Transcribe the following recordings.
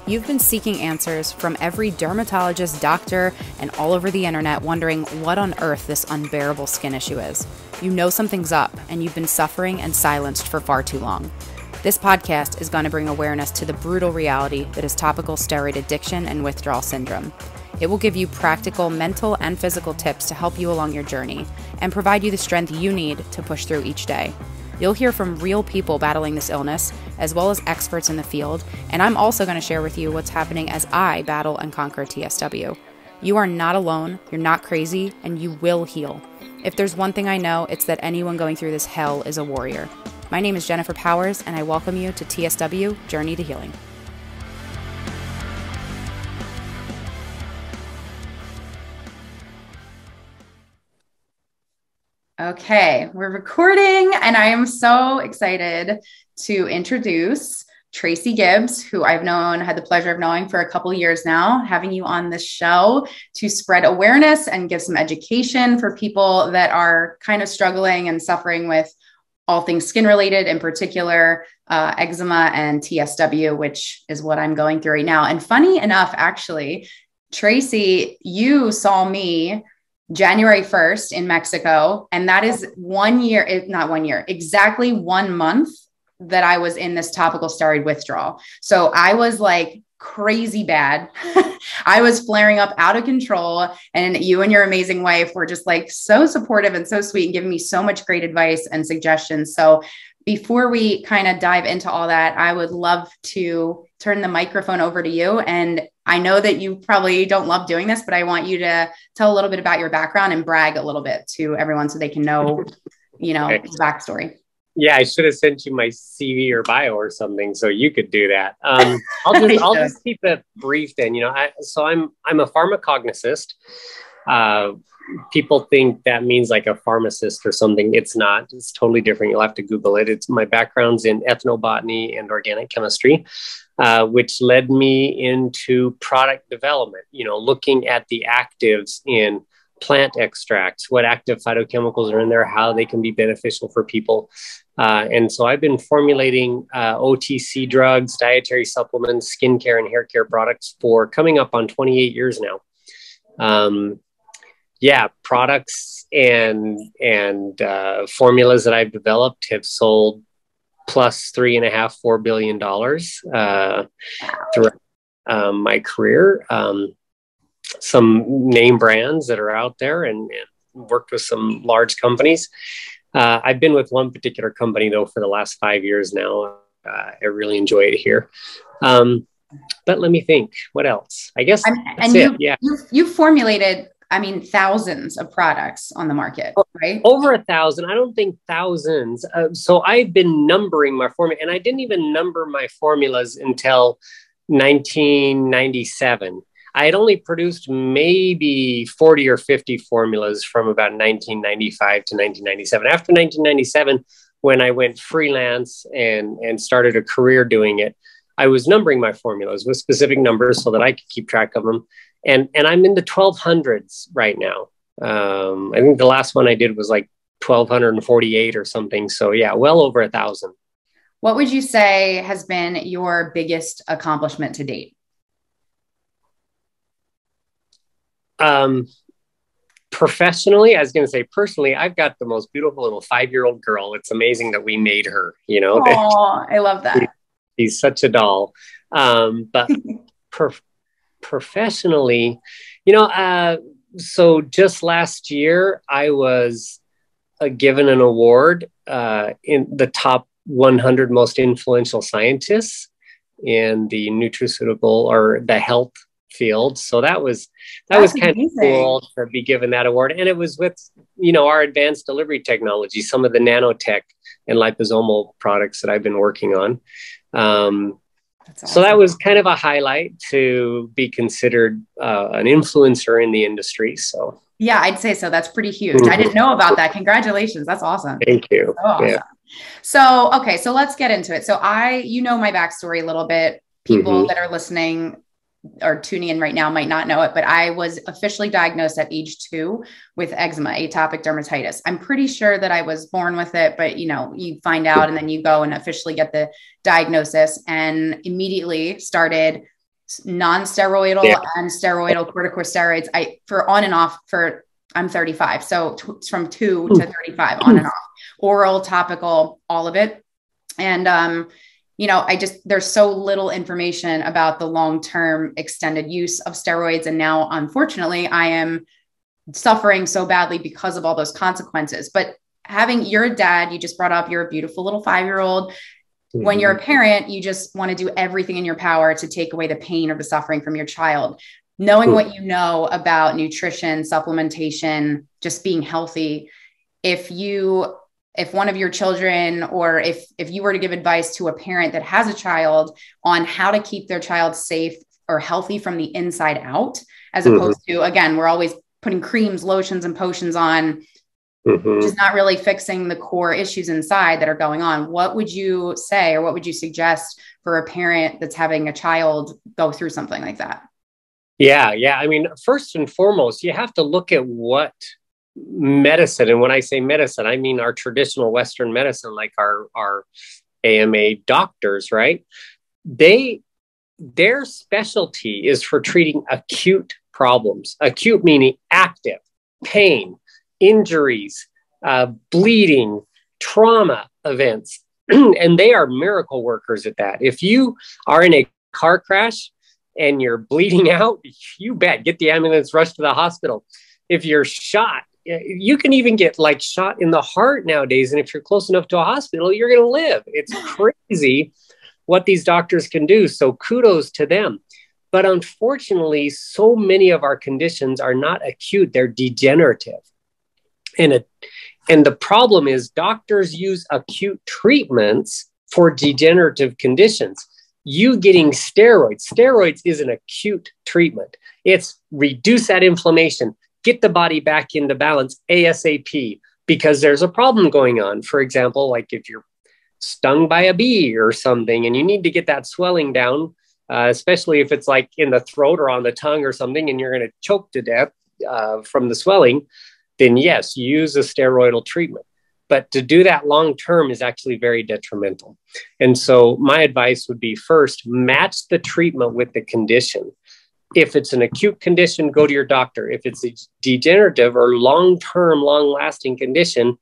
You've been seeking answers from every dermatologist, doctor, and all over the internet, wondering what on earth this unbearable skin issue is. You know something's up, and you've been suffering and silenced for far too long. This podcast is going to bring awareness to the brutal reality that is topical steroid addiction and withdrawal syndrome. It will give you practical mental and physical tips to help you along your journey and provide you the strength you need to push through each day. You'll hear from real people battling this illness, as well as experts in the field, and I'm also going to share with you what's happening as I battle and conquer TSW. You are not alone, you're not crazy, and you will heal. If there's one thing I know, it's that anyone going through this hell is a warrior. My name is Jennifer Powers, and I welcome you to TSW Journey to Healing. Okay, we're recording, and I am so excited to introduce Tracy Gibbs, who I've had the pleasure of knowing for a couple of years now, having you on this show to spread awareness and give some education for people that are kind of struggling and suffering with all things skin related, in particular, eczema and TSW, which is what I'm going through right now. And funny enough, actually, Tracy, you saw me January 1st in Mexico. And that is exactly 1 month that I was in this topical steroid withdrawal. So I was like crazy bad. I was flaring up out of control. And you and your amazing wife were just like so supportive and so sweet and giving me so much great advice and suggestions. So before we kind of dive into all that, I would love to turn the microphone over to you. And I know that you probably don't love doing this, but I want you to tell a little bit about your background and brag a little bit to everyone so they can know, the backstory. Yeah, I should have sent you my CV or bio or something so you could do that. I'll just keep it brief then. I'm a pharmacognosist. People think that means like a pharmacist or something. It's not. It's totally different. You'll have to Google it. It's my background's in ethnobotany and organic chemistry, which led me into product development, looking at the actives in plant extracts, what active phytochemicals are in there, how they can be beneficial for people. And so I've been formulating OTC drugs, dietary supplements, skincare and hair care products for coming up on 28 years now. Products and formulas that I've developed have sold plus $3.5–4 billion throughout my career. Some name brands that are out there and worked with some large companies. I've been with one particular company though for the last 5 years now. I really enjoy it here. But let me think, what else? I guess that's it. Yeah. You've formulated, thousands of products on the market, right? Over 1,000. I don't think thousands. So I've been numbering my formula, and I didn't even number my formulas until 1997. I had only produced maybe 40 or 50 formulas from about 1995 to 1997. After 1997, when I went freelance and started a career doing it, I was numbering my formulas with specific numbers so that I could keep track of them. And I'm in the 1200s right now. I think the last one I did was like 1248 or something. So yeah, well over 1,000. What would you say has been your biggest accomplishment to date? Professionally, I was going to say personally, I've got the most beautiful little 5-year-old girl. It's amazing that we made her, Oh, I love that. She's such a doll. But professionally, so just last year I was given an award in the top 100 most influential scientists in the nutraceutical or the health field. So that was kind of cool to be given that award. And it was with, our advanced delivery technology, some of the nanotech and liposomal products that I've been working on. Awesome. So that was kind of a highlight to be considered an influencer in the industry. So yeah, I'd say so. That's pretty huge. I didn't know about that. Congratulations. That's awesome. Thank you. So awesome. Yeah. So, okay. So let's get into it. So my backstory a little bit. People that are listening or tuning in right now might not know it, but I was officially diagnosed at age 2 with eczema, atopic dermatitis. I'm pretty sure that I was born with it, but you find out and then you go and officially get the diagnosis, and immediately started non-steroidal and steroidal corticosteroids. I'm 35. So from 2 to 35 on and off, oral, topical, all of it. And, there's so little information about the long-term extended use of steroids. And now, unfortunately, I am suffering so badly because of all those consequences. But you're a dad, you just brought up, you're a beautiful little 5-year-old. When you're a parent, you just want to do everything in your power to take away the pain or the suffering from your child. Knowing what you know about nutrition, supplementation, just being healthy, if one of your children, or if you were to give advice to a parent that has a child on how to keep their child safe or healthy from the inside out, as opposed to, again, we're always putting creams, lotions, and potions on, just not really fixing the core issues inside that are going on. What would you say, or what would you suggest for a parent that's having a child go through something like that? Yeah. I mean, first and foremost, you have to look at what medicine, and when I say medicine, I mean our traditional Western medicine, like our AMA doctors, right? Their specialty is for treating acute problems. Acute meaning active, pain, injuries, bleeding, trauma events. And they are miracle workers at that. If you are in a car crash and you're bleeding out, you bet, get the ambulance, rush to the hospital. If you're shot, you can even get like shot in the heart nowadays. And if you're close enough to a hospital, you're going to live. It's crazy what these doctors can do. So kudos to them. But unfortunately, so many of our conditions are not acute, they're degenerative. And the problem is doctors use acute treatments for degenerative conditions. You getting steroids is an acute treatment. It's reduce that inflammation, get the body back into balance ASAP, because there's a problem going on. For example, like if you're stung by a bee or something and you need to get that swelling down, especially if it's like in the throat or on the tongue or something, and you're going to choke to death from the swelling, then yes, use a steroidal treatment. But to do that long term is actually very detrimental. And so my advice would be, first, match the treatment with the condition. If it's an acute condition, go to your doctor. If it's a degenerative or long-term, long-lasting condition,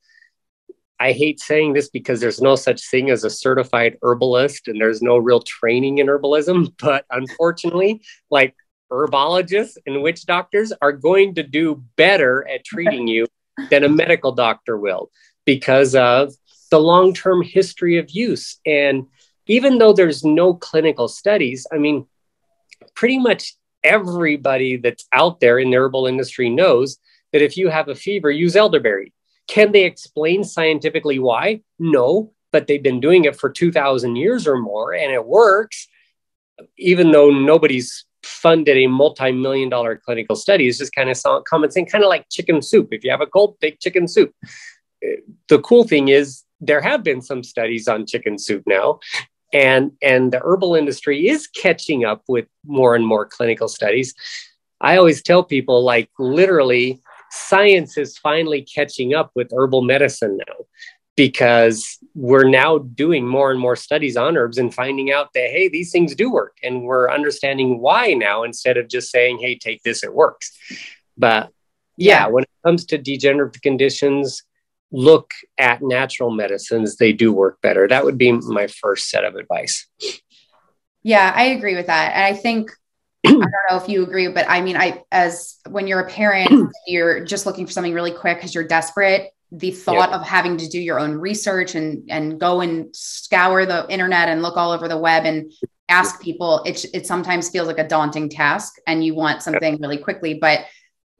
I hate saying this because there's no such thing as a certified herbalist and there's no real training in herbalism. But unfortunately, like herbologists and witch doctors are going to do better at treating you than a medical doctor will, because of the long-term history of use. And even though there's no clinical studies, I mean, pretty much everybody that's out there in the herbal industry knows that if you have a fever, use elderberry. Can they explain scientifically why? No, but they've been doing it for 2,000 years or more, and it works, even though nobody's funded a multi-million-dollar clinical study. It's just kind of common sense, kind of like chicken soup. If you have a cold, take chicken soup. The cool thing is there have been some studies on chicken soup now, and the herbal industry is catching up with more and more clinical studies. I always tell people, like, literally, science is finally catching up with herbal medicine now, because we're now doing more and more studies on herbs and finding out that, hey, these things do work. And we're understanding why now, instead of just saying, hey, take this, it works. But yeah, when it comes to degenerative conditions, look at natural medicines. They do work better. That would be my first set of advice. Yeah, I agree with that. And I think, I don't know if you agree, but I mean, as when you're a parent, you're just looking for something really quick because you're desperate. The thought of having to do your own research and go and scour the internet and look all over the web and ask people, it sometimes feels like a daunting task, and you want something really quickly, but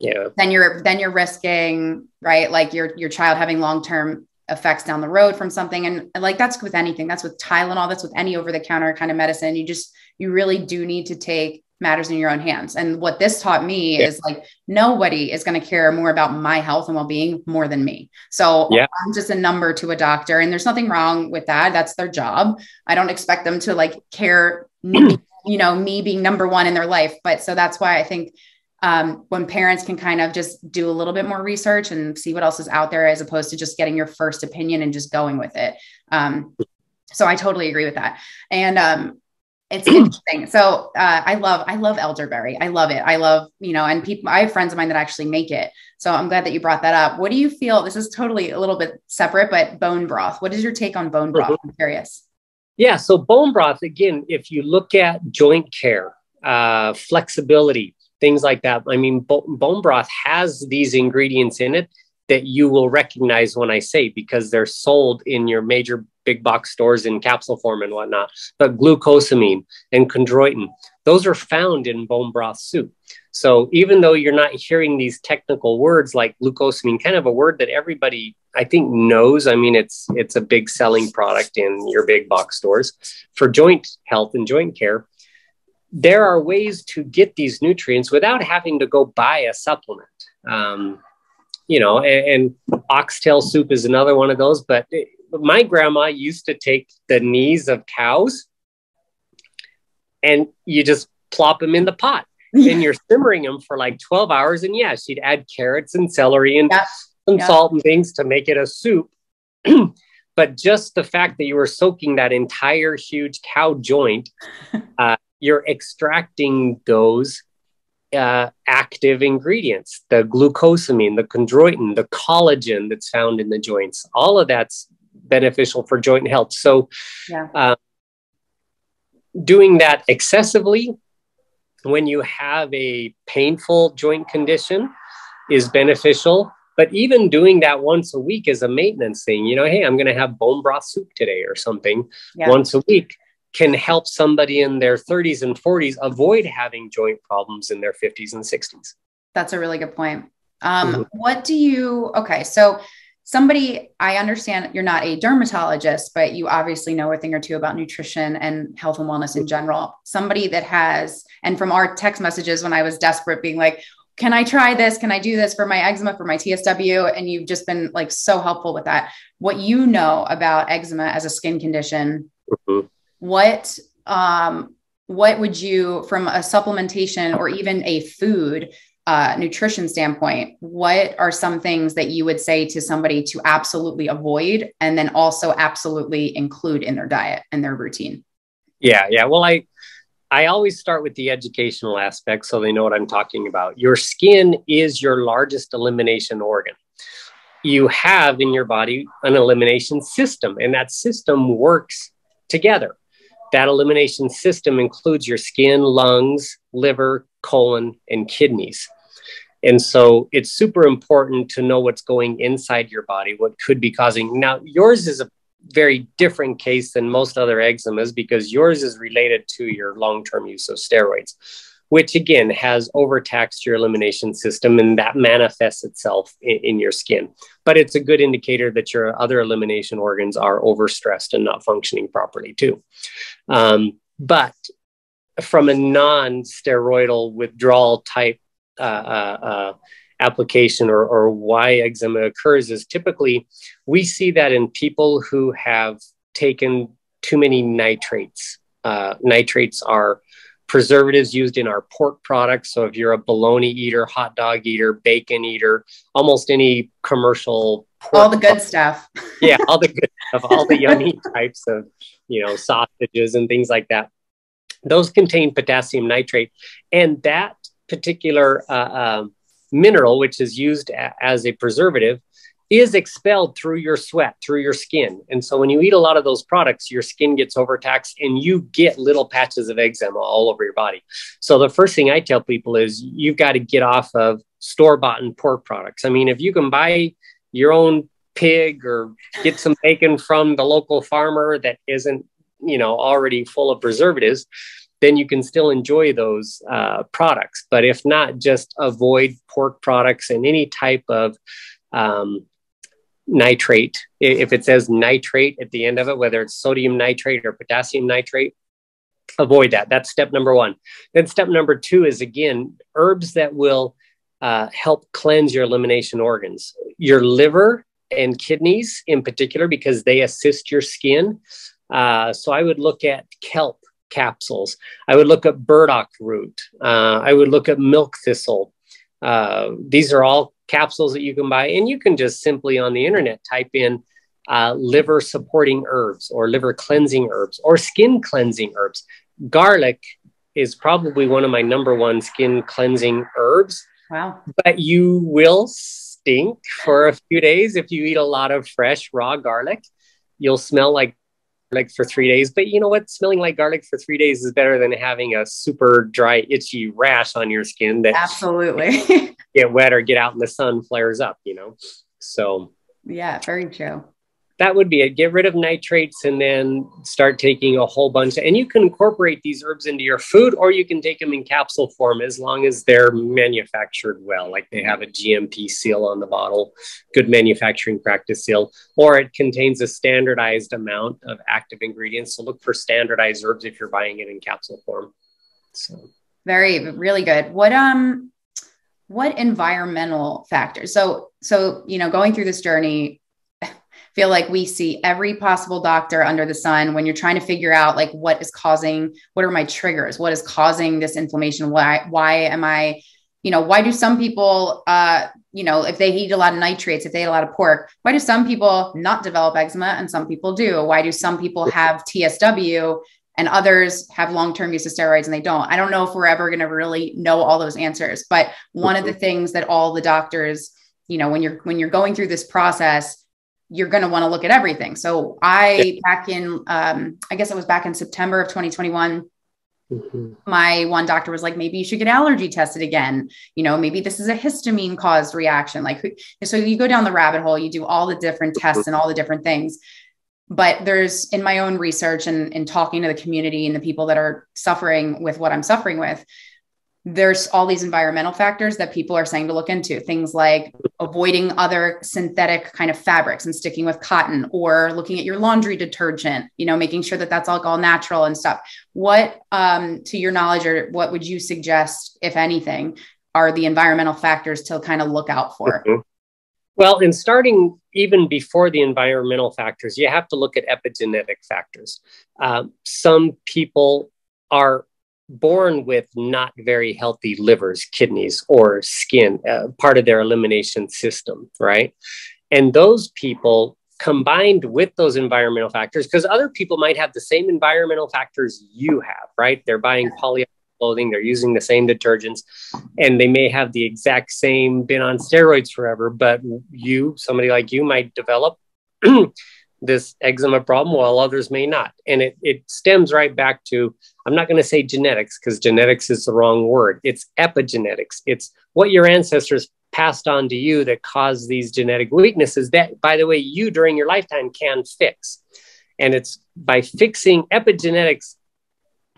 then you're risking, right? Like your child having long-term effects down the road from something. And like, that's with anything. That's with Tylenol. That's with any over-the-counter kind of medicine. You really do need to take matters in your own hands. And what this taught me is, like, nobody is going to care more about my health and well-being more than me. So I'm just a number to a doctor, and there's nothing wrong with that. That's their job. I don't expect them to like care, me being number one in their life. But so that's why I think when parents can kind of just do a little bit more research and see what else is out there, as opposed to just getting your first opinion and just going with it. So I totally agree with that. And It's interesting. So I love elderberry. I love it. I love, and people, I have friends of mine that actually make it. So I'm glad that you brought that up. What do you feel? This is totally a little bit separate, but bone broth. What is your take on bone broth? I'm curious. Yeah. So bone broth, again, if you look at joint care, flexibility, things like that. I mean, bone broth has these ingredients in it that you will recognize when I say, because they're sold in your major big box stores in capsule form and whatnot. But glucosamine and chondroitin, those are found in bone broth soup. So even though you're not hearing these technical words like glucosamine, kind of a word that everybody I think knows. I mean, it's a big selling product in your big box stores for joint health and joint care. There are ways to get these nutrients without having to go buy a supplement. And oxtail soup is another one of those. But my grandma used to take the knees of cows and you just plop them in the pot and you're simmering them for like 12 hours. And yeah, she'd add carrots and celery and some salt and things to make it a soup. But just the fact that you were soaking that entire huge cow joint, you're extracting those active ingredients, the glucosamine, the chondroitin, the collagen that's found in the joints. All of that's beneficial for joint health. So doing that excessively when you have a painful joint condition is beneficial. But even doing that once a week is a maintenance thing. Hey, I'm going to have bone broth soup today or something once a week can help somebody in their 30s and 40s avoid having joint problems in their 50s and 60s. That's a really good point. So somebody, I understand you're not a dermatologist, but you obviously know a thing or two about nutrition and health and wellness in general. Somebody that has, and from our text messages when I was desperate being like, can I try this? Can I do this for my eczema, for my TSW? And you've just been like so helpful with that. What you know about eczema as a skin condition, what would you, from a supplementation or even a food nutrition standpoint, what are some things that you would say to somebody to absolutely avoid and then also absolutely include in their diet and their routine? Yeah. Well, I always start with the educational aspect so they know what I'm talking about. Your skin is your largest elimination organ. You have in your body an elimination system, and that system works together. That elimination system includes your skin, lungs, liver, colon, and kidneys. And so it's super important to know what's going inside your body, what could be causing. Now, yours is a very different case than most other eczemas because yours is related to your long-term use of steroids, which again has overtaxed your elimination system, and that manifests itself in your skin. But it's a good indicator that your other elimination organs are overstressed and not functioning properly too. But from a non-steroidal withdrawal type application or why eczema occurs is typically we see that in people who have taken too many nitrates. Nitrates are preservatives used in our pork products. So if you're a bologna eater, hot dog eater, bacon eater, almost any commercial pork, all the good stuff. Yeah, all the good stuff, all the yummy types of, sausages and things like that. Those contain potassium nitrate. And that particular mineral, which is used as a preservative, is expelled through your sweat, through your skin. And so when you eat a lot of those products, your skin gets overtaxed and you get little patches of eczema all over your body. So the first thing I tell people is you've got to get off of store-bought and pork products. I mean, if you can buy your own pig or get some bacon from the local farmer that isn't, already full of preservatives, then you can still enjoy those products. But if not, just avoid pork products and any type of nitrate. If it says nitrate at the end of it, whether it's sodium nitrate or potassium nitrate, avoid that. That's step number one. Then step number two is, again, herbs that will help cleanse your elimination organs, your liver and kidneys in particular, because they assist your skin. So I would look at kelp capsules. I would look at burdock root. I would look at milk thistle. These are all capsules that you can buy, and you can just simply on the internet type in liver supporting herbs or liver cleansing herbs or skin cleansing herbs. Garlic is probably one of my number one skin cleansing herbs. Wow. But you will stink for a few days if you eat a lot of fresh raw garlic. You'll smell like garlic for 3 days. But you know what? Smelling like garlic for 3 days is better than having a super dry, itchy rash on your skin that absolutely get wet or get out in the sun flares up, you know? So yeah, very true. That would be it. Get rid of nitrates and then start taking a whole bunch. And you can incorporate these herbs into your food, or you can take them in capsule form as long as they're manufactured well, like they have a GMP seal on the bottle, good manufacturing practice seal, or it contains a standardized amount of active ingredients. So look for standardized herbs if you're buying it in capsule form. So really good. What environmental factors? So, going through this journey, feel like we see every possible doctor under the sun when you're trying to figure out like what are my triggers? What is causing this inflammation? Why am I, why do some people, if they eat a lot of nitrates, if they eat a lot of pork, why do some people not develop eczema and some people do? Why do some people have TSW and others have long-term use of steroids and they don't? I don't know if we're ever going to really know all those answers, but one of the things that all the doctors, when you're going through this process, you're going to want to look at everything. So back in, I guess it was back in September of 2021, my one doctor was like, maybe you should get allergy tested again. Maybe this is a histamine caused reaction. So you go down the rabbit hole, you do all the different tests and all the different things. But there's, in my own research and talking to the community and the people that are suffering with what I'm suffering with, there's all these environmental factors that people are saying to look into, things like avoiding other synthetic kind of fabrics and sticking with cotton, or looking at your laundry detergent, making sure that that's all natural and stuff. What, to your knowledge, or what would you suggest, if anything, are the environmental factors to kind of look out for? Well, in starting even before the environmental factors, you have to look at epigenetic factors. Some people are born with not very healthy livers, kidneys, or skin, part of their elimination system, right? And those people, combined with those environmental factors, because other people might have the same environmental factors you have, right? They're buying polyester clothing, they're using the same detergents, and they may have the exact same, been on steroids forever, but somebody like you might develop this eczema problem while others may not. And it stems right back to, I'm not going to say genetics because genetics is the wrong word. It's epigenetics. It's what your ancestors passed on to you that caused these genetic weaknesses that, by the way, you during your lifetime can fix. And it's by fixing epigenetics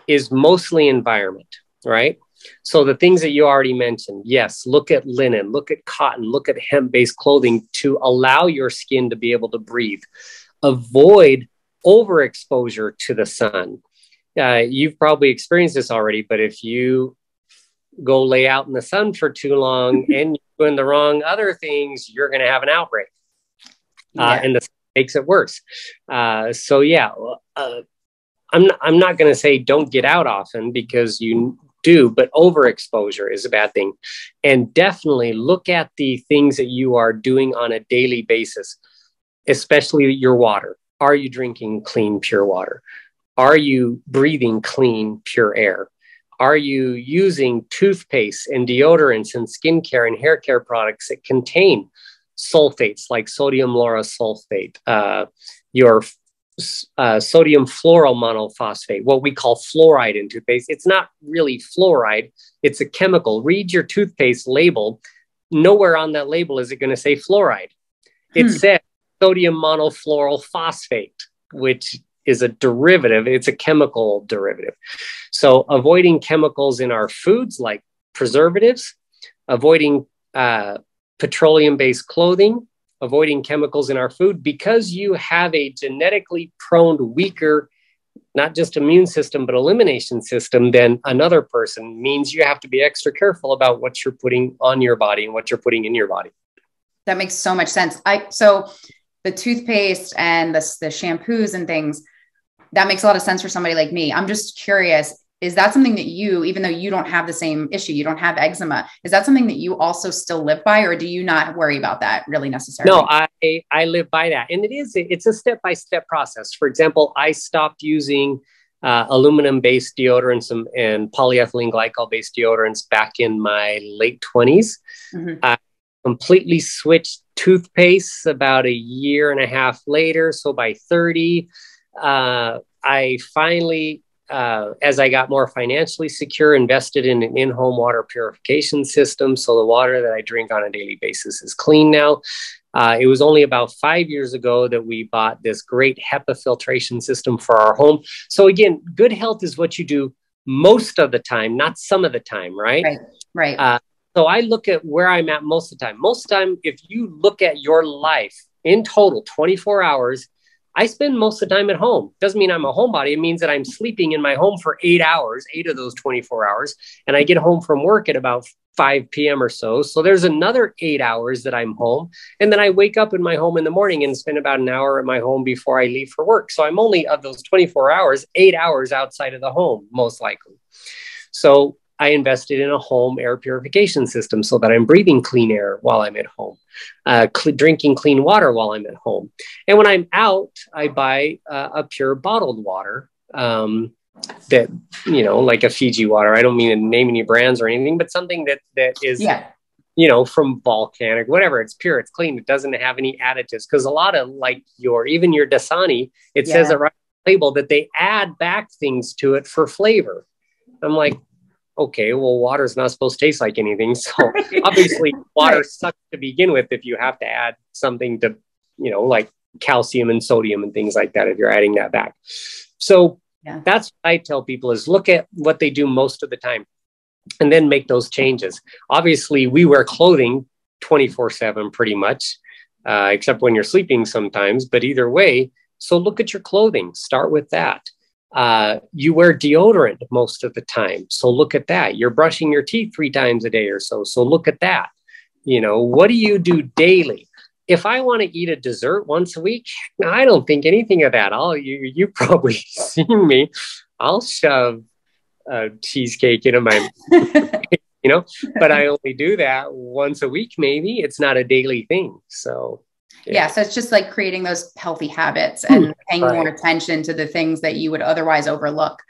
is mostly environment, right? So the things that you already mentioned, yes, look at linen, look at cotton, look at hemp-based clothing to allow your skin to be able to breathe. Avoid overexposure to the sun. You've probably experienced this already, but if you go lay out in the sun for too long and you're doing the wrong other things, you're going to have an outbreak. And this makes it worse. I'm not going to say don't get out often, because you do, but overexposure is a bad thing. And definitely look at the things that you are doing on a daily basis, especially your water. Are you drinking clean, pure water? Are you breathing clean, pure air? Are you using toothpaste and deodorants and skincare and hair care products that contain sulfates like sodium lauryl sulfate, your sodium fluoryl monophosphate, what we call fluoride in toothpaste? It's not really fluoride. It's a chemical. Read your toothpaste label. Nowhere on that label is it going to say fluoride. It says sodium monofluoryl phosphate, which is a derivative. It's a chemical derivative. So avoiding chemicals in our foods like preservatives, avoiding petroleum-based clothing, avoiding chemicals in our food, because you have a genetically prone, weaker, not just immune system, but elimination system than another person, means you have to be extra careful about what you're putting on your body and what you're putting in your body. That makes so much sense. So the toothpaste and the shampoos and things, that makes a lot of sense for somebody like me. I'm just curious, is that something that you, even though you don't have the same issue, you don't have eczema, is that something that you also still live by, or do you not worry about that really necessarily? No, I live by that. And it's a step-by-step process. For example, I stopped using aluminum-based deodorants and polyethylene glycol-based deodorants back in my late 20s. Mm-hmm. I completely switched toothpaste about a year and a half later. So by 30, I finally, as I got more financially secure, invested in an in-home water purification system. So the water that I drink on a daily basis is clean now. It was only about 5 years ago that we bought this great HEPA filtration system for our home. So again, good health is what you do most of the time, not some of the time, right? Right. So I look at where I'm at most of the time. Most of the time, if you look at your life in total, 24 hours, I spend most of the time at home. Doesn't mean I'm a homebody. It means that I'm sleeping in my home for 8 hours, 8 of those 24 hours. And I get home from work at about 5 p.m. or so. So there's another 8 hours that I'm home. And then I wake up in my home in the morning and spend about an hour at my home before I leave for work. So I'm only, of those 24 hours, 8 hours outside of the home, most likely. So I invested in a home air purification system so that I'm breathing clean air while I'm at home, drinking clean water while I'm at home. And when I'm out, I buy a pure bottled water that, you know, like a Fiji water. I don't mean to name any brands or anything, but something that is, you know, from volcanic, whatever. It's pure, it's clean. It doesn't have any additives. Because a lot of like even your Dasani, it says it right on the label that they add back things to it for flavor. I'm like, okay, well, water's not supposed to taste like anything. So obviously water sucks to begin with if you have to add something to, you know, like calcium and sodium and things like that, if you're adding that back. So that's what I tell people is look at what they do most of the time and then make those changes. Obviously, we wear clothing 24/7 pretty much, except when you're sleeping sometimes. But either way, so look at your clothing. Start with that. You wear deodorant most of the time. So look at that. You're brushing your teeth 3 times a day or so. So look at that. You know, what do you do daily? If I want to eat a dessert once a week, I don't think anything of that. You probably seen me. I'll shove a cheesecake into my, you know, but I only do that once a week. Maybe it's not a daily thing. So so it's just like creating those healthy habits and paying more attention to the things that you would otherwise overlook.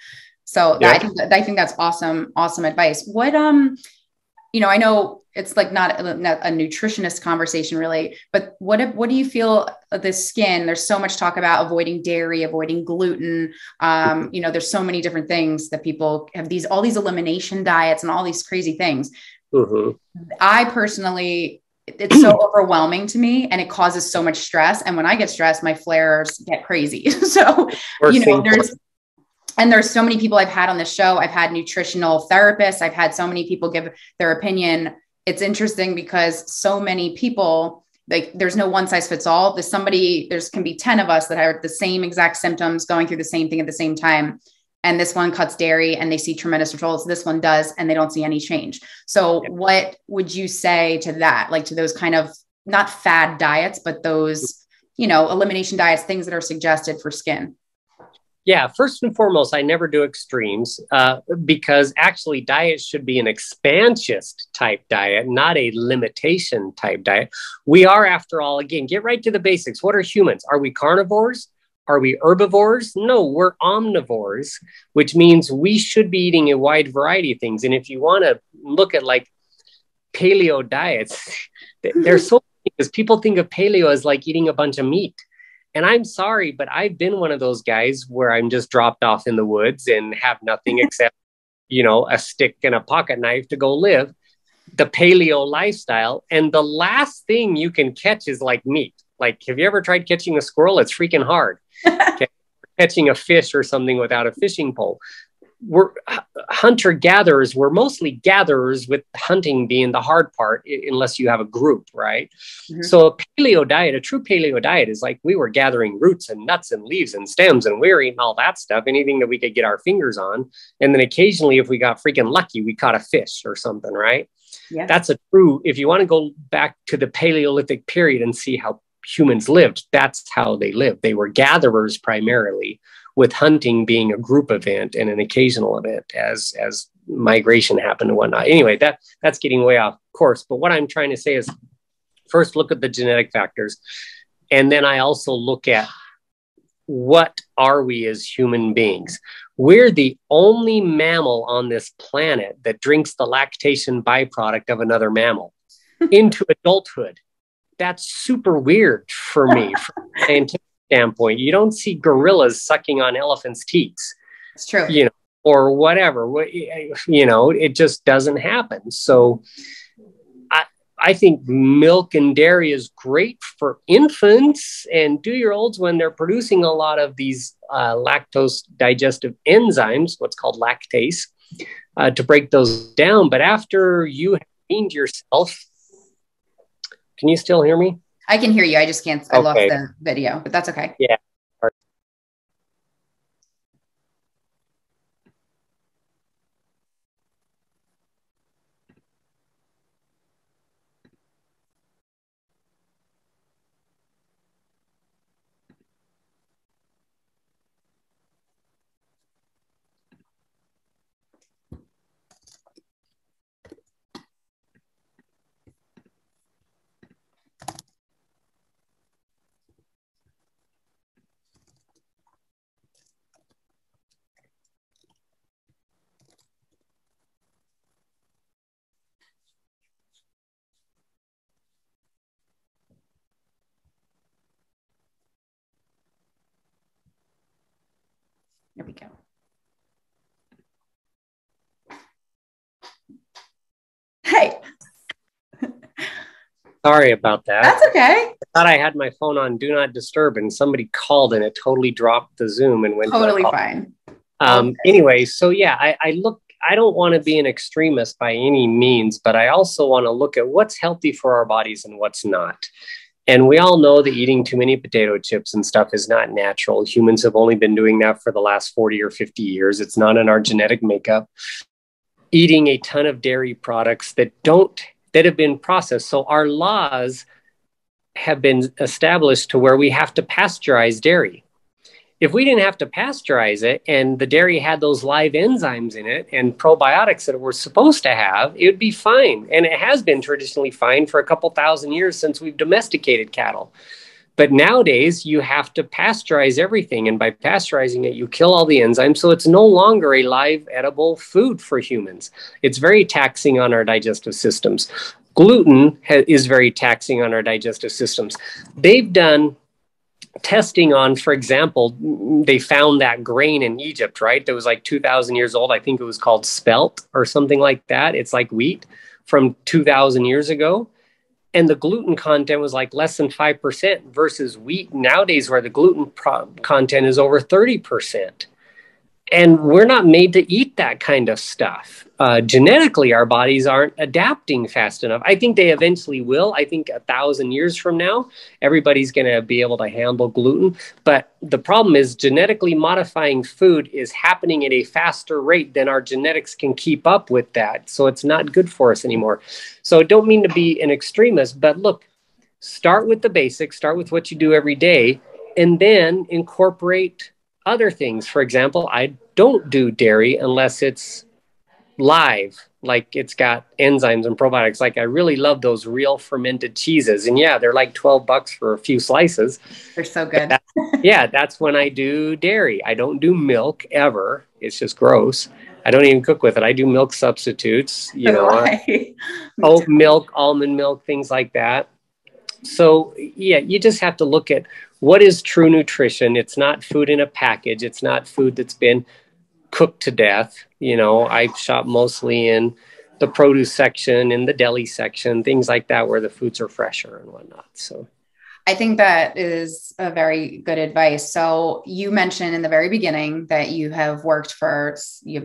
So I think that's awesome advice. What, you know, I know it's like not a nutritionist conversation really, but what do you feel of the skin? There's so much talk about avoiding dairy, avoiding gluten. You know, there's so many different things that people have all these elimination diets and all these crazy things. I personally, it's so overwhelming to me and it causes so much stress. And when I get stressed, my flares get crazy. So, you know, there's so many people I've had on the show. I've had nutritional therapists. I've had so many people give their opinion. It's interesting because so many people, like there's no one size fits all. There can be 10 of us that have the same exact symptoms going through the same thing at the same time. And this one cuts dairy and they see tremendous results. This one does, and they don't see any change. So what would you say to that? Like to those kind of not fad diets, but those, you know, elimination diets, things that are suggested for skin? Yeah, first and foremost, I never do extremes because actually diets should be an expansionist type diet, not a limitation type diet. We are, after all, again, get right to the basics. What are humans? Are we carnivores? Are we herbivores? No, we're omnivores, which means we should be eating a wide variety of things. And if you want to look at like paleo diets, they're so, because people think of paleo as like eating a bunch of meat. And I'm sorry, but I've been one of those guys where I'm just dropped off in the woods and have nothing except, you know, a stick and a pocket knife to go live the paleo lifestyle. And the last thing you can catch is like meat. Like, have you ever tried catching a squirrel? It's freaking hard. Okay? Catching a fish or something without a fishing pole. We're hunter-gatherers. We're mostly gatherers, with hunting being the hard part, unless you have a group, right? So a paleo diet, a true paleo diet is like we were gathering roots and nuts and leaves and stems, and we were eating all that stuff, anything that we could get our fingers on. And then occasionally, if we got freaking lucky, we caught a fish or something, right? That's a true, if you want to go back to the Paleolithic period and see how humans lived. That's how they lived. They were gatherers primarily, with hunting being a group event and an occasional event as migration happened and whatnot. Anyway, that's getting way off course. But what I'm trying to say is, first look at the genetic factors. And then I also look at, what are we as human beings? We're the only mammal on this planet that drinks the lactation byproduct of another mammal into adulthood. That's super weird for me from a scientific standpoint. You don't see gorillas sucking on elephants' teats. It's true. Or whatever. It just doesn't happen. So I think milk and dairy is great for infants and 2-year-olds when they're producing a lot of these lactose digestive enzymes, what's called lactase, to break those down. But after you have weaned yourself, can you still hear me? I can hear you. I just can't. I lost the video, but that's okay. Yeah. There we go. Hey. Sorry about that. That's okay. I thought I had my phone on Do Not Disturb and somebody called and it totally dropped the Zoom and went totally fine. Anyway, so yeah, I don't want to be an extremist by any means, but I also want to look at what's healthy for our bodies and what's not. And we all know that eating too many potato chips and stuff is not natural. Humans have only been doing that for the last 40 or 50 years. It's not in our genetic makeup. Eating a ton of dairy products that have been processed. So our laws have been established to where we have to pasteurize dairy. If we didn't have to pasteurize it and the dairy had those live enzymes in it and probiotics that we're supposed to have, it would be fine. And it has been traditionally fine for a couple thousand years since we've domesticated cattle. But nowadays, you have to pasteurize everything. And by pasteurizing it, you kill all the enzymes. So it's no longer a live, edible food for humans. It's very taxing on our digestive systems. Gluten is very taxing on our digestive systems. They've done testing on, for example, they found that grain in Egypt, right? That was like 2,000 years old. I think it was called spelt or something like that. It's like wheat from 2,000 years ago. And the gluten content was like less than 5% versus wheat nowadays where the gluten content is over 30%. And we're not made to eat that kind of stuff. Genetically, our bodies aren't adapting fast enough. I think they eventually will. I think 1,000 years from now, everybody's going to be able to handle gluten. But the problem is genetically modifying food is happening at a faster rate than our genetics can keep up with that. So it's not good for us anymore. So I don't mean to be an extremist, but look, start with the basics, start with what you do every day, and then incorporate other things. For example, I don't do dairy unless it's live, like it's got enzymes and probiotics. Like I really love those real fermented cheeses. And yeah, they're like $12 for a few slices. They're so good. That's when I do dairy. I don't do milk ever. It's just gross. I don't even cook with it. I do milk substitutes, oat milk, almond milk, things like that. So yeah, you just have to look at what is true nutrition. It's not food in a package. It's not food that's been cooked to death. I shop mostly in the produce section, in the deli section, things like that, where the foods are fresher and whatnot. So I think that is a very good advice. So you mentioned in the very beginning that you've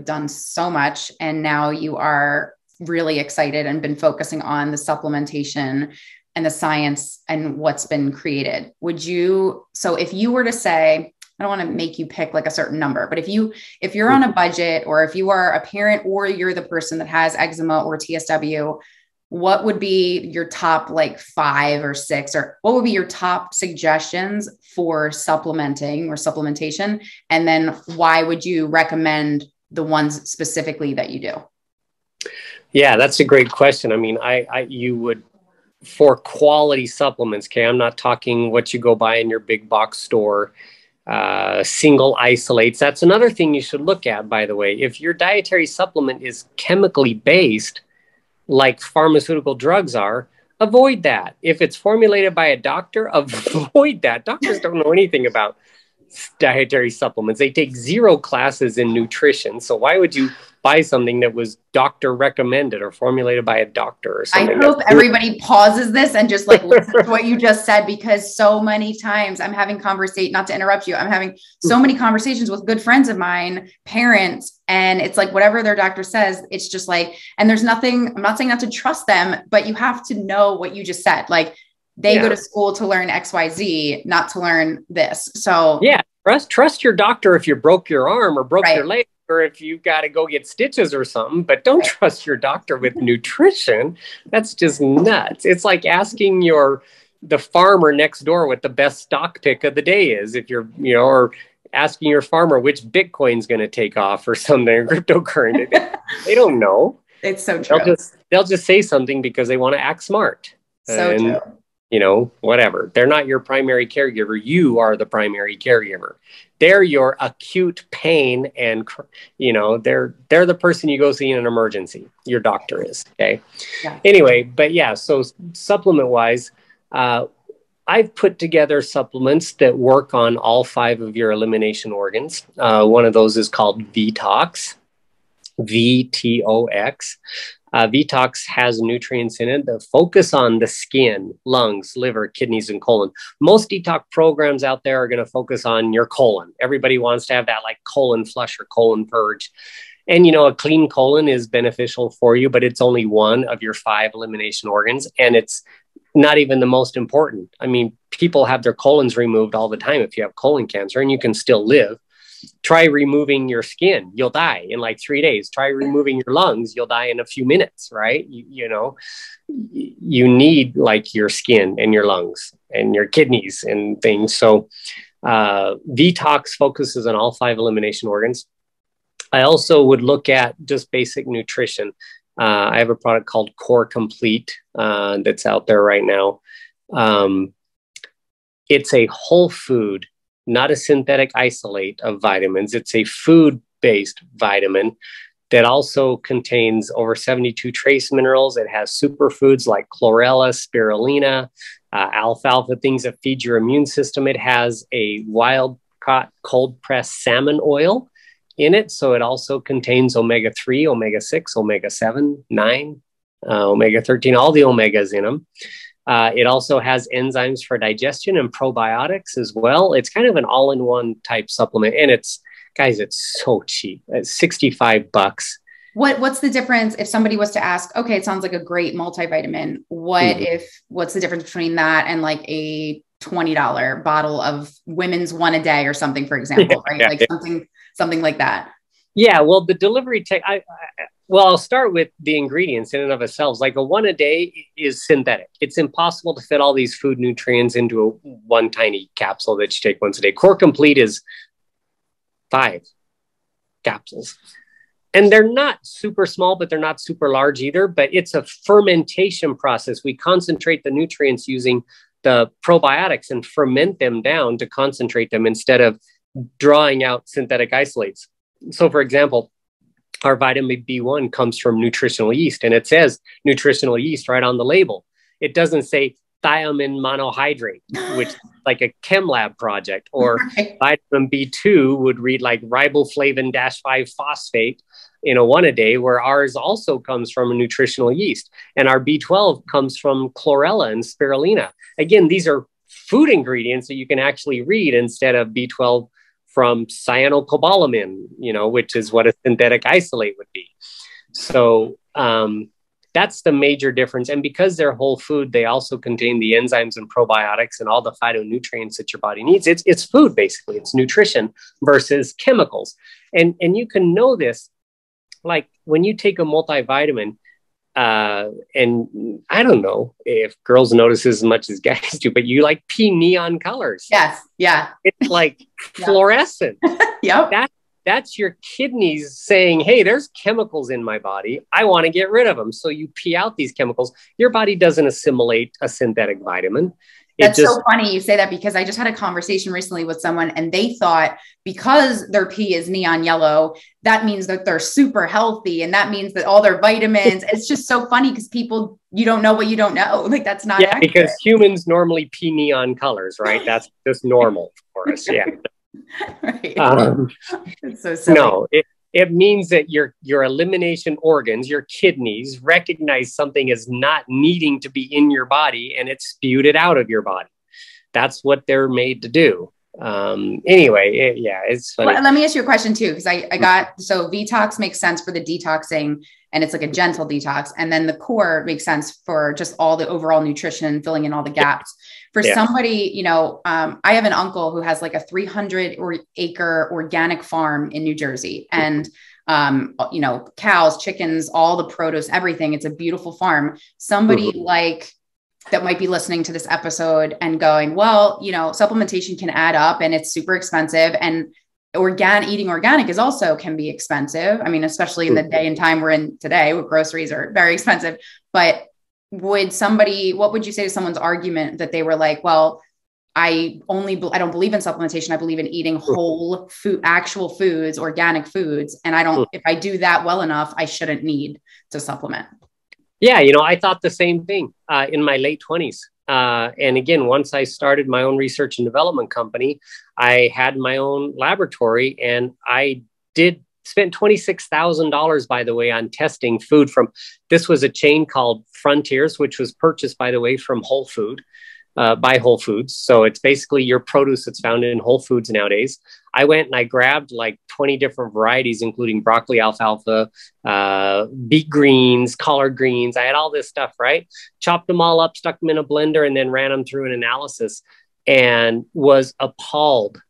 done so much, and now you are really excited and been focusing on the supplementation and the science and what's been created. So if you were to say, I don't want to make you pick like a certain number, but if you're on a budget, or if you are a parent, or you're the person that has eczema or TSW, what would be your top like 5 or 6, or what would be your top suggestions for supplementing or supplementation? And then why would you recommend the ones specifically that you do? Yeah, that's a great question. I mean, you would, for quality supplements, okay, I'm not talking what you go buy in your big box store, single isolates. That's another thing you should look at, by the way. If your dietary supplement is chemically based, like pharmaceutical drugs are, avoid that. If it's formulated by a doctor, avoid that. Doctors don't know anything about dietary supplements. They take 0 classes in nutrition. So why would you buy something that was doctor recommended or formulated by a doctor or something? I hope everybody pauses this and just like listen to what you just said, because so many times I'm having not to interrupt you, I'm having so many conversations with good friends of mine, parents, and it's like whatever their doctor says, it's just like, and there's nothing, I'm not saying not to trust them, but you have to know what you just said. Like they go to school to learn XYZ, not to learn this. So yeah, trust your doctor if you broke your arm or broke your leg, or if you've got to go get stitches or something, but don't trust your doctor with nutrition. That's just nuts. It's like asking the farmer next door what the best stock pick of the day is. If you're, or asking your farmer which Bitcoin's going to take off or something, or cryptocurrency. They don't know. It's so true. They'll just say something because they want to act smart. So true. Whatever. They're not your primary caregiver. You are the primary caregiver. They're your acute pain, and they're the person you go see in an emergency. Your doctor is. Okay. Yeah. Anyway, but yeah. So supplement wise, I've put together supplements that work on all 5 of your elimination organs. One of those is called Vtox, VTOX. Vtox has nutrients in it that focus on the skin, lungs, liver, kidneys, and colon. Most detox programs out there are going to focus on your colon. Everybody wants to have that like colon flush or colon purge. And, a clean colon is beneficial for you, but it's only one of your 5 elimination organs. And it's not even the most important. I mean, people have their colons removed all the time if you have colon cancer, and you can still live. Try removing your skin, you'll die in like 3 days. Try removing your lungs, you'll die in a few minutes, right? You need like your skin and your lungs and your kidneys and things. So Vtox focuses on all 5 elimination organs. I also would look at just basic nutrition. I have a product called Core Complete that's out there right now. It's a whole food, not a synthetic isolate of vitamins. It's a food-based vitamin that also contains over 72 trace minerals. It has superfoods like chlorella, spirulina, alfalfa, things that feed your immune system. It has a wild-caught cold-pressed salmon oil in it. So it also contains omega-3, omega-6, omega-7, 9, omega-13, all the omegas in them. It also has enzymes for digestion and probiotics as well. It's kind of an all-in-one type supplement. And it's so cheap. It's $65. What's the difference if somebody was to ask, okay, it sounds like a great multivitamin. What's the difference between that and like a $20 bottle of Women's One a Day or something, for example, right? Like something like that. Yeah. Well, the delivery I'll start with the ingredients in and of itself. Like a one a day is synthetic. It's impossible to fit all these food nutrients into one tiny capsule that you take once a day. Core Complete is 5 capsules. And they're not super small, but they're not super large either. But it's a fermentation process. We concentrate the nutrients using the probiotics and ferment them down to concentrate them instead of drawing out synthetic isolates. So, for example, our vitamin B1 comes from nutritional yeast, and it says nutritional yeast right on the label. It doesn't say thiamine monohydrate, which is like a chem lab project, or vitamin B2 would read like riboflavin-5 phosphate in a one a day, where ours also comes from a nutritional yeast. And our B12 comes from chlorella and spirulina. Again, these are food ingredients that you can actually read instead of B12 from cyanocobalamin, which is what a synthetic isolate would be. So that's the major difference. And because they're whole food, they also contain the enzymes and probiotics and all the phytonutrients that your body needs. It's food, basically. It's nutrition versus chemicals. And you can know this, like when you take a multivitamin, And I don't know if girls notice as much as guys do, but you like pee neon colors. Yes. Yeah. It's like fluorescent. Yep. That's your kidneys saying, hey, there's chemicals in my body. I want to get rid of them. So you pee out these chemicals. Your body doesn't assimilate a synthetic vitamin. That's so funny you say that, because I just had a conversation recently with someone and they thought because their pee is neon yellow, that means that they're super healthy. And that means that all their vitamins, it's just so funny because people, you don't know what you don't know. Like that's not accurate. Because humans normally pee neon colors, right? That's just normal for us. Yeah. Right. It's so silly. No, it means that your elimination organs, your kidneys, recognize something as not needing to be in your body and it spewed it out of your body. That's what they're made to do. Anyway, it's funny. Well, let me ask you a question too, because I got, so Vetox makes sense for the detoxing and it's like a gentle detox. And then the core makes sense for just all the overall nutrition, filling in all the gaps. For somebody, you know, I have an uncle who has like a 300-acre organic farm in New Jersey and, you know, cows, chickens, all the produce, everything. It's a beautiful farm. Somebody like that might be listening to this episode and going, well, you know, supplementation can add up and it's super expensive, and eating organic is also can be expensive. I mean, especially in the day and time we're in today, where groceries are very expensive. But what would you say to someone's argument that they were like, well, I don't believe in supplementation. I believe in eating whole food, actual foods, organic foods. And if I do that well enough, I shouldn't need to supplement. Yeah. You know, I thought the same thing in my late 20s. And again, once I started my own research and development company, I had my own laboratory, and I spent $26,000, by the way, on testing food this was a chain called Frontiers, which was purchased, by the way, from Whole Food, by Whole Foods. So it's basically your produce that's found in Whole Foods nowadays. I went and I grabbed like 20 different varieties, including broccoli, alfalfa, beet greens, collard greens. I had all this stuff, right? Chopped them all up, stuck them in a blender, and then ran them through an analysis, and was appalled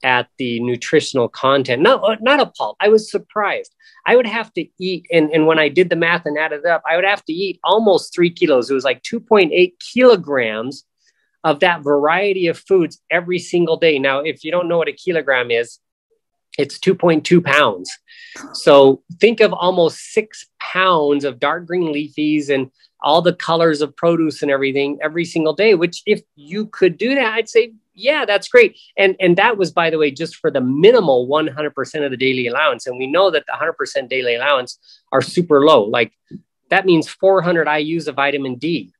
at the nutritional content. No, not appalled. I was surprised. I would have to eat, and when I did the math and added it up, I would have to eat almost 3 kilos. It was like 2.8 kilograms of that variety of foods every single day. Now, if you don't know what a kilogram is, it's 2.2 pounds. So think of almost 6 pounds of dark green leafies and all the colors of produce and everything every single day, which if you could do that, I'd say, yeah, that's great. And that was, by the way, just for the minimal 100% of the daily allowance. And we know that the 100% daily allowance are super low. Like that means 400 IUs of vitamin D.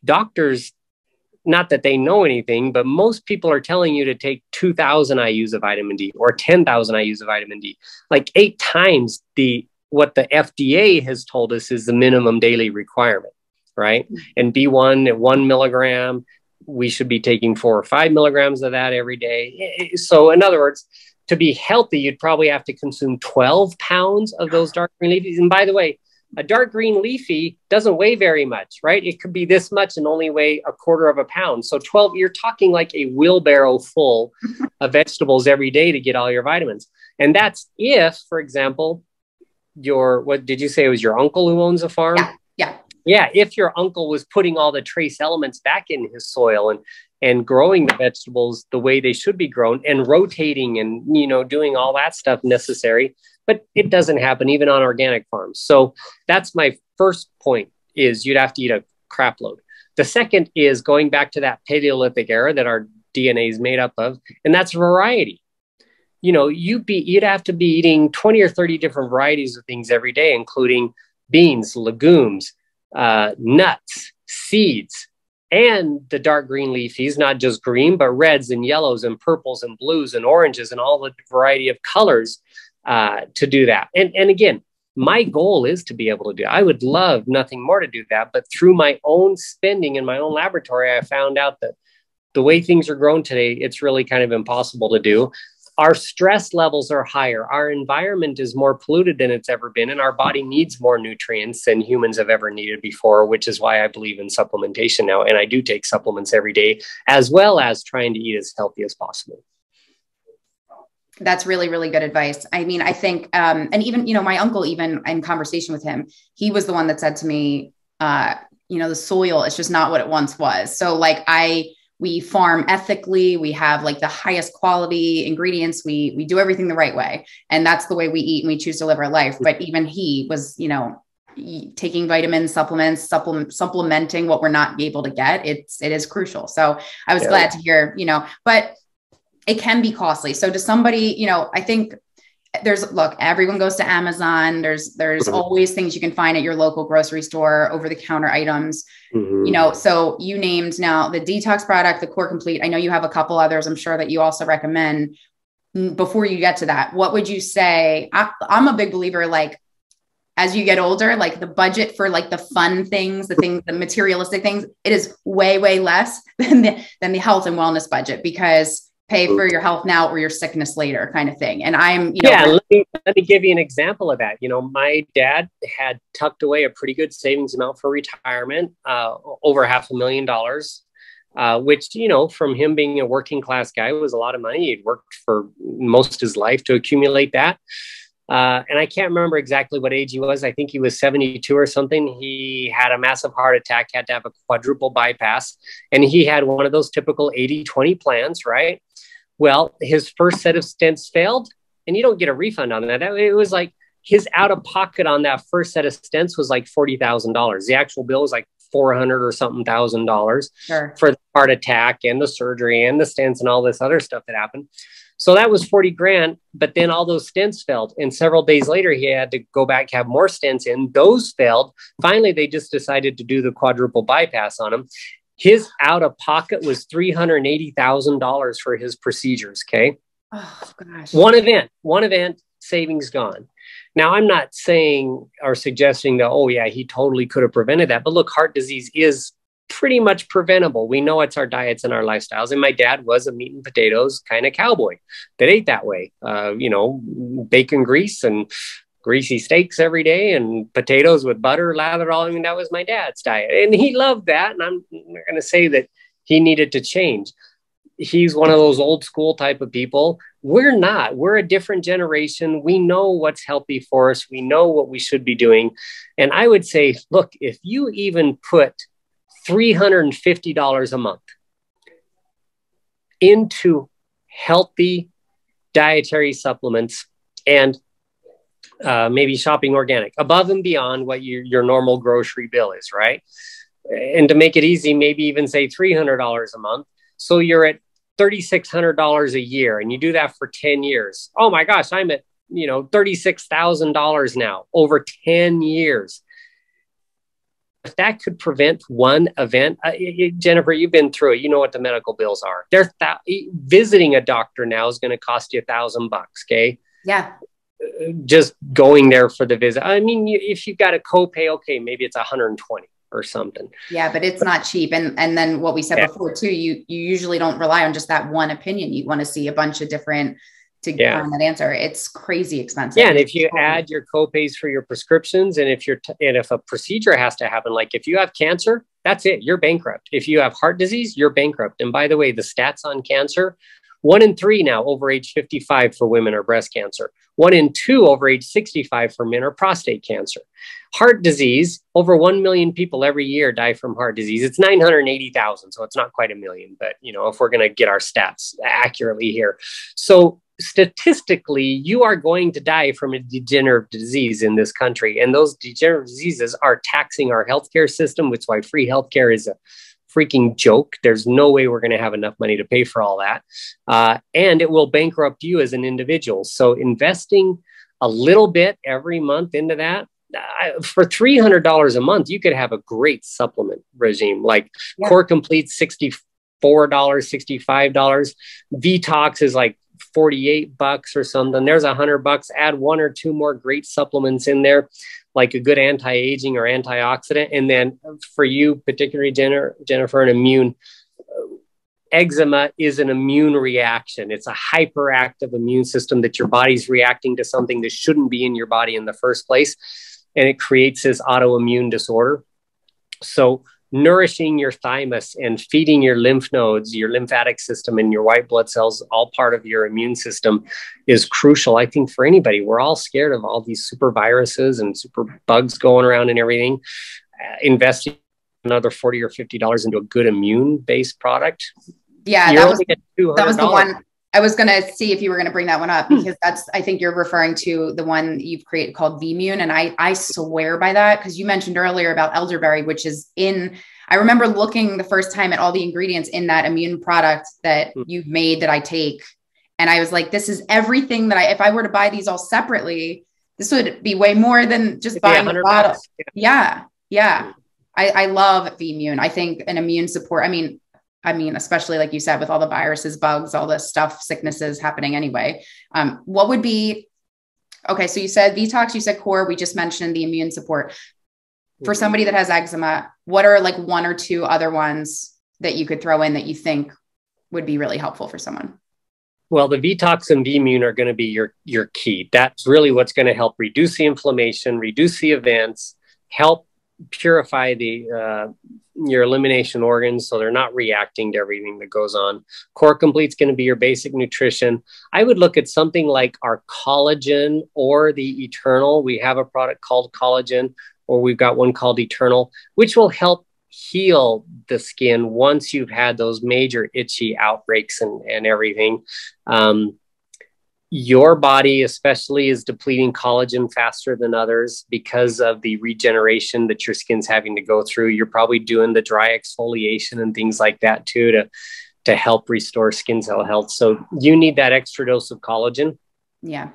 Doctors, not that they know anything, but most people are telling you to take 2,000 IUs of vitamin D or 10,000 IUs of vitamin D, like 8 times what the FDA has told us is the minimum daily requirement, right? And B1 at 1 milligram, we should be taking 4 or 5 milligrams of that every day. So in other words, to be healthy, you'd probably have to consume 12 pounds of those dark green leafies. And by the way, a dark green leafy doesn't weigh very much, right? It could be this much and only weigh 1/4 of a pound. So 12, you're talking like a wheelbarrow full of vegetables every day to get all your vitamins. And that's if, for example, what did you say? It was your uncle who owns a farm? Yeah. If your uncle was putting all the trace elements back in his soil and growing the vegetables the way they should be grown and rotating and, you know, doing all that stuff necessary, but it doesn't happen even on organic farms. So that's my first point, is you'd have to eat a crap load. The second is going back to that Paleolithic era that our DNA is made up of, and that's variety. You know, you'd have to be eating 20 or 30 different varieties of things every day, including beans, legumes, nuts, seeds, and the dark green leafies, not just green, but reds and yellows and purples and blues and oranges and all the variety of colors to do that. And again, my goal is to be able to do it. I would love nothing more to do that. But through my own spending in my own laboratory, I found out that the way things are grown today, it's really kind of impossible to do. Our stress levels are higher. Our environment is more polluted than it's ever been. And our body needs more nutrients than humans have ever needed before, which is why I believe in supplementation now. And I do take supplements every day, as well as trying to eat as healthy as possible. That's really, really good advice. I mean, I think, and even, you know, my uncle, even in conversation with him, he was the one that said to me, you know, the soil is just not what it once was. So like we farm ethically, we have like the highest quality ingredients. We do everything the right way. And that's the way we eat and we choose to live our life. But even he was, you know, taking vitamins, supplementing what we're not able to get. It is crucial. So I was glad to hear, you know, but it can be costly. So to somebody, you know, I think look, everyone goes to Amazon. There's always things you can find at your local grocery store, over the counter items, you know, so you named now the detox product, the Core Complete. I know you have a couple others I'm sure that you also recommend. Before you get to that, what would you say? I'm a big believer, like, as you get older, like the budget for like the fun things, the materialistic things, it is way, way less than the health and wellness budget, because pay for your health now or your sickness later kind of thing. And I'm, you know, let me give you an example of that. You know, my dad had tucked away a pretty good savings amount for retirement, over $500,000, which, you know, from him being a working class guy, was a lot of money. He'd worked for most of his life to accumulate that. And I can't remember exactly what age he was. I think he was 72 or something. He had a massive heart attack, had to have a quadruple bypass. And he had one of those typical 80-20 plans, right? Well, his first set of stents failed, and you don't get a refund on that. It was like his out of pocket on that first set of stents was like $40,000. The actual bill was like $400 or something thousand dollars for the heart attack and the surgery and the stents and all this other stuff that happened. So that was 40 grand, but then all those stents failed. And several days later, he had to go back, have more stents in. Those failed. Finally, they just decided to do the quadruple bypass on him. His out of pocket was $380,000 for his procedures. Okay. Oh gosh. One event, savings gone. Now, I'm not saying or suggesting that, oh yeah, he totally could have prevented that. But look, heart disease is pretty much preventable. We know it's our diets and our lifestyles. And my dad was a meat and potatoes kind of cowboy that ate that way. You know, bacon grease and greasy steaks every day and potatoes with butter lathered all. I mean, that was my dad's diet. And he loved that. And I'm not going to say that he needed to change. He's one of those old school type of people. We're not. We're a different generation. We know what's healthy for us. We know what we should be doing. And I would say, look, if you even put $350 a month into healthy dietary supplements and maybe shopping organic above and beyond what your normal grocery bill is, right? And to make it easy, maybe even say $300 a month. So you're at $3,600 a year, and you do that for 10 years. Oh my gosh, I'm at, you know, $36,000 now over 10 years. If that could prevent one event, Jennifer, you've been through it. You know what the medical bills are. Visiting a doctor now is going to cost you $1,000. Okay. Yeah. Just going there for the visit. I mean, if you've got a copay, okay, maybe it's 120 or something. Yeah, but it's not cheap. And then what we said before too, you usually don't rely on just that one opinion. You want to see a bunch of different to find that answer. It's crazy expensive. Yeah, and if you add your copays for your prescriptions, and if a procedure has to happen, like if you have cancer, that's it. You're bankrupt. If you have heart disease, you're bankrupt. And by the way, the stats on cancer, 1 in 3 now over age 55 for women are breast cancer. 1 in 2 over age 65 for men are prostate cancer. Heart disease, over 1 million people every year die from heart disease. It's 980,000, so it's not quite a million. But, you know, if we're going to get our stats accurately here. So statistically, you are going to die from a degenerative disease in this country. And those degenerative diseases are taxing our healthcare system, which is why free healthcare is a freaking joke. There's no way we're going to have enough money to pay for all that. And it will bankrupt you as an individual. So investing a little bit every month into that, for $300 a month, you could have a great supplement regime, like Core Complete, $64, $65. Vetox is like $48 or something. There's $100. Add 1 or 2 more great supplements in there, like a good anti-aging or antioxidant. And then for you, particularly Jennifer, an immune, eczema is an immune reaction. It's a hyperactive immune system that your body's reacting to something that shouldn't be in your body in the first place. And it creates this autoimmune disorder. So nourishing your thymus and feeding your lymph nodes, your lymphatic system, and your white blood cells, all part of your immune system, is crucial, I think, for anybody. We're all scared of all these super viruses and super bugs going around and everything. Investing another $40 or $50 into a good immune-based product. Yeah, that was the one. I was going to see if you were going to bring that one up, because I think you're referring to the one you've created called V-Mune. And I swear by that, because you mentioned earlier about elderberry, which is I remember looking the first time at all the ingredients in that immune product that you've made that I take. And I was like, this is everything that if I were to buy these all separately, this would be way more than just buying a bottle. Yeah. I love V-Mune. I think an immune support, I mean, especially like you said, with all the viruses, bugs, all the stuff, sicknesses happening anyway. What would be, okay, so you said detox, you said core, we just mentioned the immune support. For somebody that has eczema, what are like one or two other ones that you could throw in that you think would be really helpful for someone? Well, the Vtox and V-Mune are going to be your key. That's really what's going to help reduce the inflammation, reduce the events, help purify your elimination organs so they're not reacting to everything that goes on. Core Complete's going to be your basic nutrition. I would look at something like our Collagen or the Eternal. We have a product called Collagen, or we've got one called Eternal, which will help heal the skin once you've had those major itchy outbreaks and everything. Your body especially is depleting collagen faster than others because of the regeneration that your skin's having to go through. You're probably doing the dry exfoliation and things like that too to help restore skin cell health. So you need that extra dose of collagen. Yeah.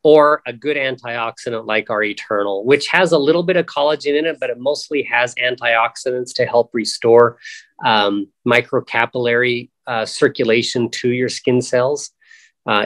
Or a good antioxidant like our Eternal, which has a little bit of collagen in it, but it mostly has antioxidants to help restore microcapillary circulation to your skin cells.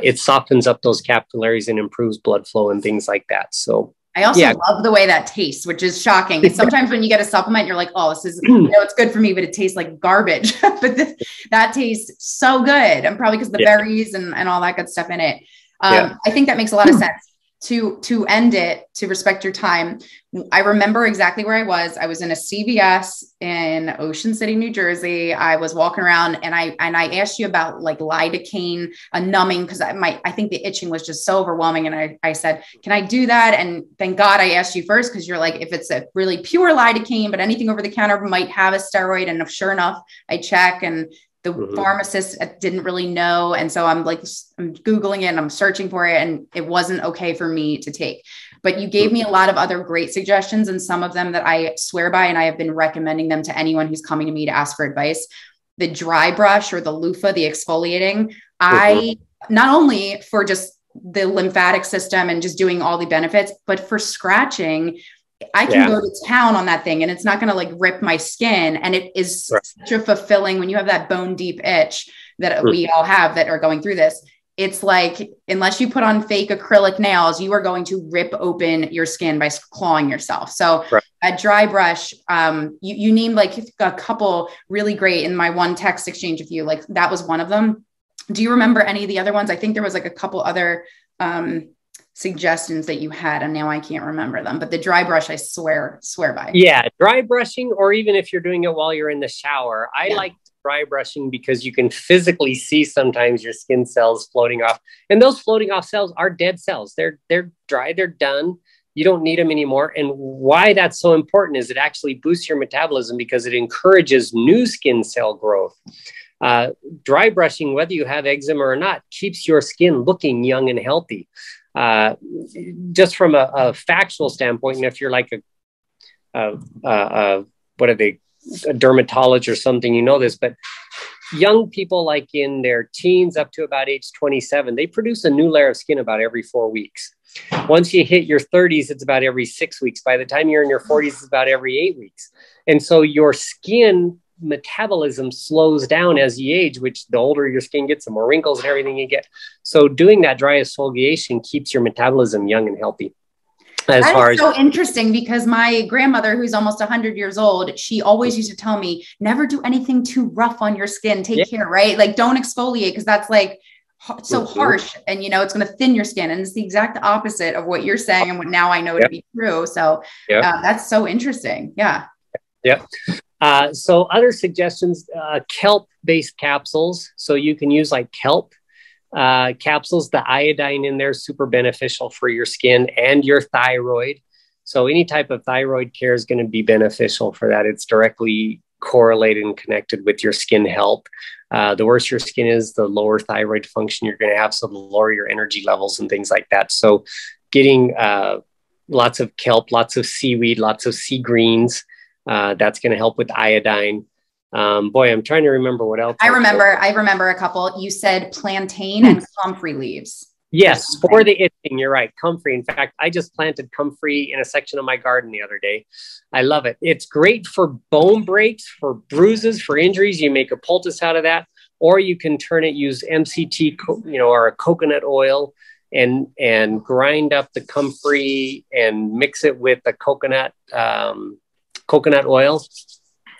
It softens up those capillaries and improves blood flow and things like that. So I also love the way that tastes, which is shocking. Sometimes when you get a supplement, you're like, oh, this is, it's good for me, but it tastes like garbage. But that tastes so good. And probably because the berries and all that good stuff in it. I think that makes a lot of sense. To end it, to respect your time, I remember exactly where I was. I was in a CVS in Ocean City, New Jersey. I was walking around and I asked you about like lidocaine, a numbing, because I think the itching was just so overwhelming. And I said, can I do that? And thank God I asked you first, because you're like, if it's a really pure lidocaine, but anything over the counter might have a steroid. And sure enough, I check, and the pharmacist didn't really know. And so I'm Googling it and I'm searching for it, and it wasn't okay for me to take. But you gave me a lot of other great suggestions, and some of them that I swear by, and I have been recommending them to anyone who's coming to me to ask for advice. The dry brush or the loofah, the exfoliating, I not only for just the lymphatic system and just doing all the benefits, but for scratching, I can go to town on that thing and it's not going to like rip my skin. And it is such a fulfilling when you have that bone deep itch that we all have that are going through this. It's like, unless you put on fake acrylic nails, you are going to rip open your skin by clawing yourself. So a dry brush, you named like a couple really great in my one text exchange with you. Like that was one of them. Do you remember any of the other ones? I think there was like a couple other, suggestions that you had, and now I can't remember them, but the dry brush, I swear by. Yeah. Dry brushing, or even if you're doing it while you're in the shower, I like dry brushing because you can physically see sometimes your skin cells floating off, and those floating off cells are dead cells. They're dry. They're done. You don't need them anymore. And why that's so important is it actually boosts your metabolism because it encourages new skin cell growth. Dry brushing, whether you have eczema or not, keeps your skin looking young and healthy. Just from a factual standpoint, and if you're like a dermatologist or something, you know this, but young people like in their teens up to about age 27, they produce a new layer of skin about every 4 weeks. Once you hit your 30s, it's about every 6 weeks. By the time you're in your 40s, it's about every 8 weeks. And so your skin metabolism slows down as you age, which the older your skin gets, the more wrinkles and everything you get. So doing that dry exfoliation keeps your metabolism young and healthy. That is so interesting, because my grandmother, who's almost 100 years old, she always used to tell me, never do anything too rough on your skin. Take care, right? Like don't exfoliate, because that's like so harsh, and it's going to thin your skin. And it's the exact opposite of what you're saying and what now I know to be true. So that's so interesting. Yeah. Yep. So other suggestions, kelp-based capsules. So you can use like kelp capsules. The iodine in there is super beneficial for your skin and your thyroid. So any type of thyroid care is going to be beneficial for that. It's directly correlated and connected with your skin health. The worse your skin is, the lower thyroid function you're going to have. So the lower your energy levels and things like that. So getting lots of kelp, lots of seaweed, lots of sea greens, that's going to help with iodine. Boy, I'm trying to remember what else. I remember a couple. You said plantain and comfrey leaves. Yes, for the itching, you're right. Comfrey. In fact, I just planted comfrey in a section of my garden the other day. I love it. It's great for bone breaks, for bruises, for injuries. You make a poultice out of that, or you can use MCT, or a coconut oil and grind up the comfrey and mix it with the coconut oil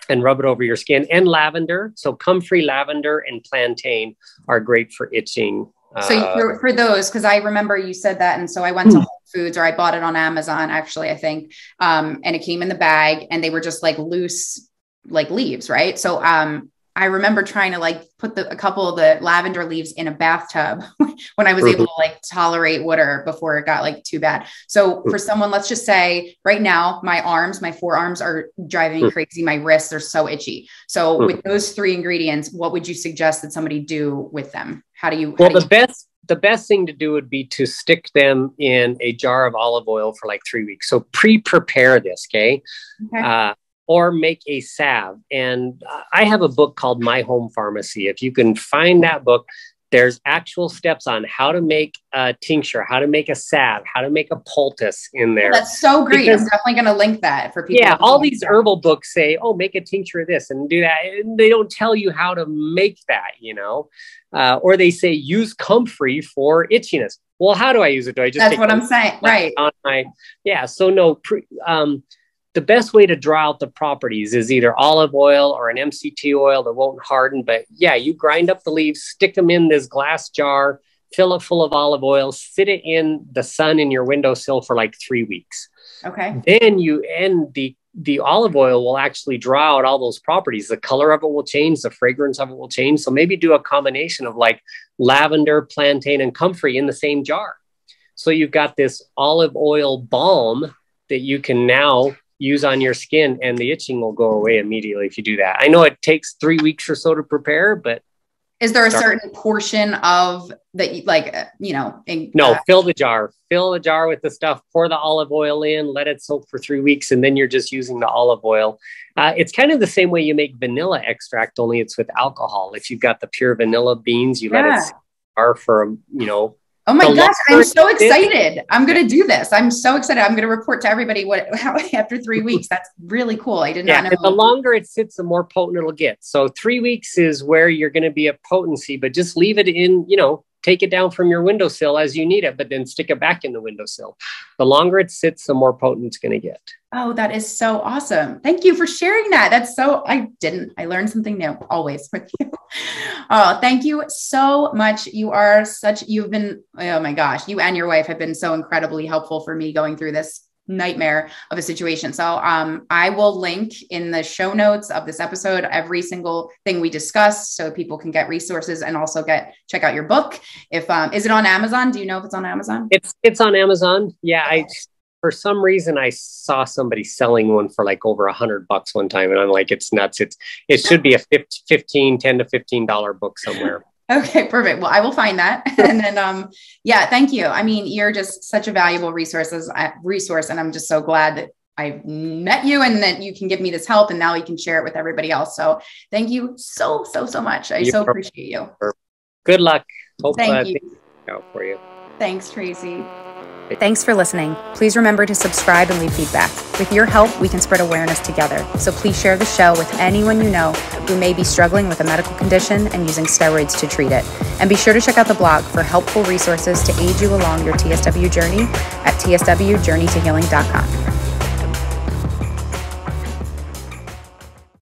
and rub it over your skin, and lavender. So comfrey, lavender, and plantain are great for itching. So for those, because I remember you said that. And so I went to Whole Foods, or I bought it on Amazon, actually, I think. And it came in the bag and they were just like loose, like leaves. Right. So I remember trying to like put a couple of the lavender leaves in a bathtub when I was able to like tolerate water before it got like too bad. So for someone, let's just say right now, my forearms are driving me crazy. My wrists are so itchy. So with those 3 ingredients, what would you suggest that somebody do with them? The best thing to do would be to stick them in a jar of olive oil for like 3 weeks. So prepare this. Okay. Or make a salve. And I have a book called My Home Pharmacy. If you can find that book, there's actual steps on how to make a tincture, how to make a salve, how to make a poultice in there. That's so great. I'm definitely going to link that for people. Yeah, all these herbal books say, oh, make a tincture of this and do that. And they don't tell you how to make that, or they say use comfrey for itchiness. Well, how do I use it? Do I just That's what I'm saying. Right. So no, the best way to draw out the properties is either olive oil or an MCT oil that won't harden. But yeah, you grind up the leaves, stick them in this glass jar, fill it full of olive oil, sit it in the sun in your windowsill for like 3 weeks. Okay. Then the olive oil will actually draw out all those properties. The color of it will change. The fragrance of it will change. So maybe do a combination of like lavender, plantain, and comfrey in the same jar. So you've got this olive oil balm that you can now use on your skin, and the itching will go away immediately if you do that. I know it takes 3 weeks or so to prepare, but is there a certain portion of that, No, fill the jar with the stuff, pour the olive oil in, let it soak for 3 weeks, and then you're just using the olive oil. It's kind of the same way you make vanilla extract, only it's with alcohol. If you've got the pure vanilla beans, you let it sit for oh my gosh, I'm so excited. I'm going to do this. I'm so excited. I'm going to report to everybody how after 3 weeks. That's really cool. I did not know. And the longer it sits, the more potent it'll get. So 3 weeks is where you're going to be at potency, but just leave it in, take it down from your windowsill as you need it, but then stick it back in the windowsill. The longer it sits, the more potent it's going to get. Oh, that is so awesome. Thank you for sharing that. I learned something new always with you. Oh, thank you so much. You've been, oh my gosh, you and your wife have been so incredibly helpful for me going through this nightmare of a situation. So I will link in the show notes of this episode every single thing we discussed so people can get resources and also check out your book. Is it on Amazon? Do you know if it's on Amazon? It's on Amazon. Yeah. For some reason, I saw somebody selling one for like over $100 one time. And I'm like, it's nuts. It should be a $10 to $15 book somewhere. Okay, perfect. Well, I will find that. And then, thank you. I mean, you're just such a valuable resource. And I'm just so glad that I've met you and that you can give me this help. And now we can share it with everybody else. So thank you so much. I so appreciate you. Good luck. Hope thank you. Things work out for you. Thanks, Tracy. Thanks for listening. Please remember to subscribe and leave feedback. With your help, we can spread awareness together. So please share the show with anyone you know who may be struggling with a medical condition and using steroids to treat it. And be sure to check out the blog for helpful resources to aid you along your TSW journey at tswjourneytohealing.com.